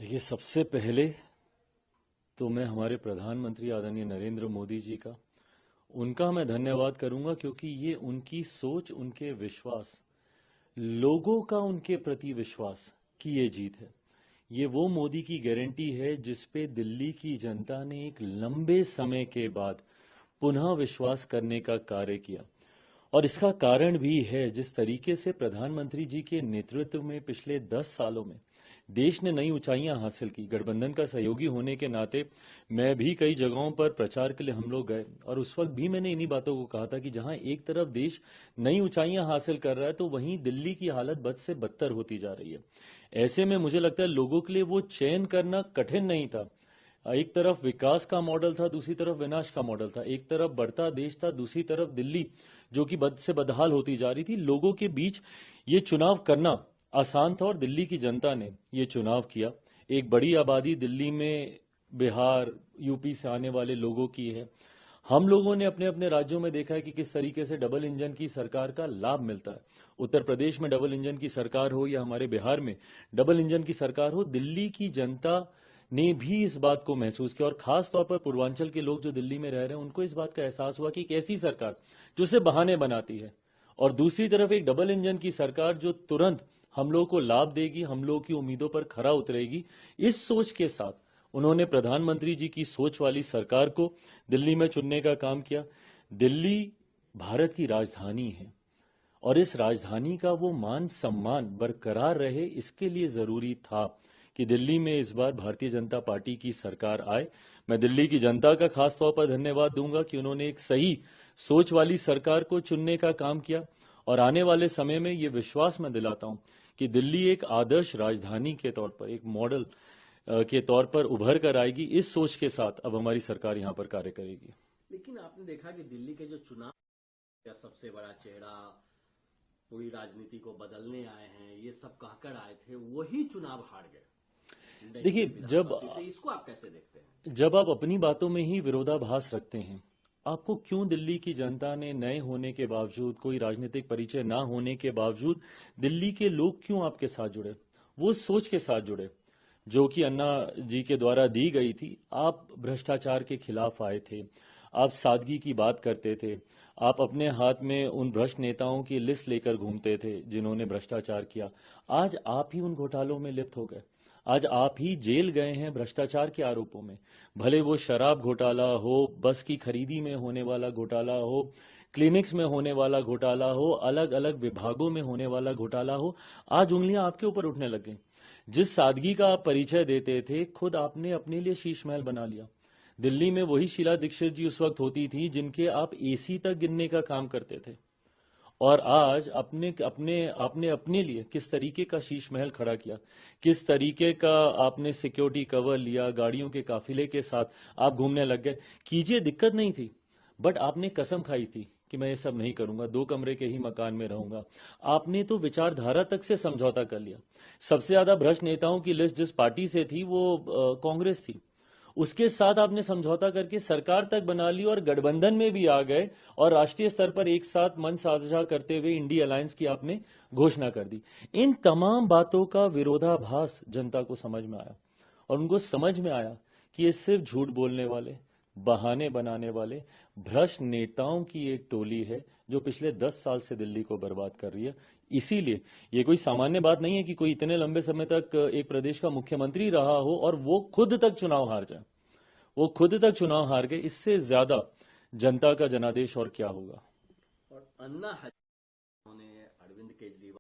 देखिए, सबसे पहले तो मैं हमारे प्रधानमंत्री आदरणीय नरेंद्र मोदी जी का उनका मैं धन्यवाद करूंगा, क्योंकि ये उनकी सोच, उनके विश्वास, लोगों का उनके प्रति विश्वास की ये जीत है। ये वो मोदी की गारंटी है जिस पे दिल्ली की जनता ने एक लंबे समय के बाद पुनः विश्वास करने का कार्य किया। और इसका कारण भी है, जिस तरीके से प्रधानमंत्री जी के नेतृत्व में पिछले 10 सालों में देश ने नई ऊंचाइयां हासिल की। गठबंधन का सहयोगी होने के नाते मैं भी कई जगहों पर प्रचार के लिए हम लोग गए, और उस वक्त भी मैंने इन्हीं बातों को कहा था कि जहां एक तरफ देश नई ऊंचाइयां हासिल कर रहा है, तो वहीं दिल्ली की हालत बद से बदतर होती जा रही है। ऐसे में मुझे लगता है लोगों के लिए वो चयन करना कठिन नहीं था। एक तरफ विकास का मॉडल था, दूसरी तरफ विनाश का मॉडल था। एक तरफ बढ़ता देश था, दूसरी तरफ दिल्ली जो कि बद से बदहाल होती जा रही थी। लोगों के बीच ये चुनाव करना आसान था, और दिल्ली की जनता ने ये चुनाव किया। एक बड़ी आबादी दिल्ली में बिहार, यूपी से आने वाले लोगों की है। हम लोगों ने अपने अपने राज्यों में देखा है कि किस तरीके से डबल इंजन की सरकार का लाभ मिलता है। उत्तर प्रदेश में डबल इंजन की सरकार हो या हमारे बिहार में डबल इंजन की सरकार हो, दिल्ली की जनता ने भी इस बात को महसूस किया। और खास तौर पर पूर्वांचल के लोग जो दिल्ली में रह रहे हैं, उनको इस बात का एहसास हुआ कि एक ऐसी सरकार जो सिर्फ बहाने बनाती है, और दूसरी तरफ एक डबल इंजन की सरकार जो तुरंत हम लोगों को लाभ देगी, हम लोगों की उम्मीदों पर खरा उतरेगी। इस सोच के साथ उन्होंने प्रधानमंत्री जी की सोच वाली सरकार को दिल्ली में चुनने का काम किया। दिल्ली भारत की राजधानी है, और इस राजधानी का वो मान सम्मान बरकरार रहे, इसके लिए जरूरी था कि दिल्ली में इस बार भारतीय जनता पार्टी की सरकार आए। मैं दिल्ली की जनता का खास तौर पर धन्यवाद दूंगा कि उन्होंने एक सही सोच वाली सरकार को चुनने का काम किया। और आने वाले समय में ये विश्वास मैं दिलाता हूं कि दिल्ली एक आदर्श राजधानी के तौर पर, एक मॉडल के तौर पर उभर कर आएगी। इस सोच के साथ अब हमारी सरकार यहां पर कार्य करेगी। लेकिन आपने देखा कि दिल्ली के जो चुनाव का सबसे बड़ा चेहरा पूरी राजनीति को बदलने आए हैं, ये सब कहकर आए थे, वही चुनाव हार गए। देखिए, इसको आप कैसे देखते हैं? जब आप अपनी बातों में ही विरोधाभास रखते हैं, आपको क्यों दिल्ली की जनता ने नए होने के बावजूद, कोई राजनीतिक परिचय ना होने के बावजूद, दिल्ली के लोग क्यों आपके साथ जुड़े? वो सोच के साथ जुड़े जो कि अन्ना जी के द्वारा दी गई थी। आप भ्रष्टाचार के खिलाफ आए थे, आप सादगी की बात करते थे, आप अपने हाथ में उन भ्रष्ट नेताओं की लिस्ट लेकर घूमते थे जिन्होंने भ्रष्टाचार किया। आज आप ही उन घोटालों में लिप्त हो गए। आज आप ही जेल गए हैं भ्रष्टाचार के आरोपों में। भले वो शराब घोटाला हो, बस की खरीदी में होने वाला घोटाला हो, क्लिनिक्स में होने वाला घोटाला हो, अलग अलग विभागों में होने वाला घोटाला हो, आज उंगलियां आपके ऊपर उठने लग गई। जिस सादगी का आप परिचय देते थे, खुद आपने अपने लिए शीश महल बना लिया। दिल्ली में वही शीला दीक्षित जी उस वक्त होती थी जिनके आप एसी तक गिनने का काम करते थे, और आज आपने अपने लिए किस तरीके का शीश महल खड़ा किया, किस तरीके का आपने सिक्योरिटी कवर लिया, गाड़ियों के काफिले के साथ आप घूमने लग गए। कीजिए, दिक्कत नहीं थी, बट आपने कसम खाई थी कि मैं ये सब नहीं करूंगा, 2 कमरे के ही मकान में रहूंगा। आपने तो विचारधारा तक से समझौता कर लिया। सबसे ज्यादा भ्रष्ट नेताओं की लिस्ट जिस पार्टी से थी वो कांग्रेस थी, उसके साथ आपने समझौता करके सरकार तक बना ली, और गठबंधन में भी आ गए, और राष्ट्रीय स्तर पर एक साथ मंच साझा करते हुए इंडी अलायंस की आपने घोषणा कर दी। इन तमाम बातों का विरोधाभास जनता को समझ में आया, और उनको समझ में आया कि ये सिर्फ झूठ बोलने वाले, बहाने बनाने वाले भ्रष्ट नेताओं की एक टोली है जो पिछले 10 साल से दिल्ली को बर्बाद कर रही है। इसीलिए ये कोई सामान्य बात नहीं है कि कोई इतने लंबे समय तक एक प्रदेश का मुख्यमंत्री रहा हो और वो खुद तक चुनाव हार जाए। वो खुद तक चुनाव हार गए। इससे ज्यादा जनता का जनादेश और क्या होगा। और अन्ना हजारे, अरविंद केजरीवाल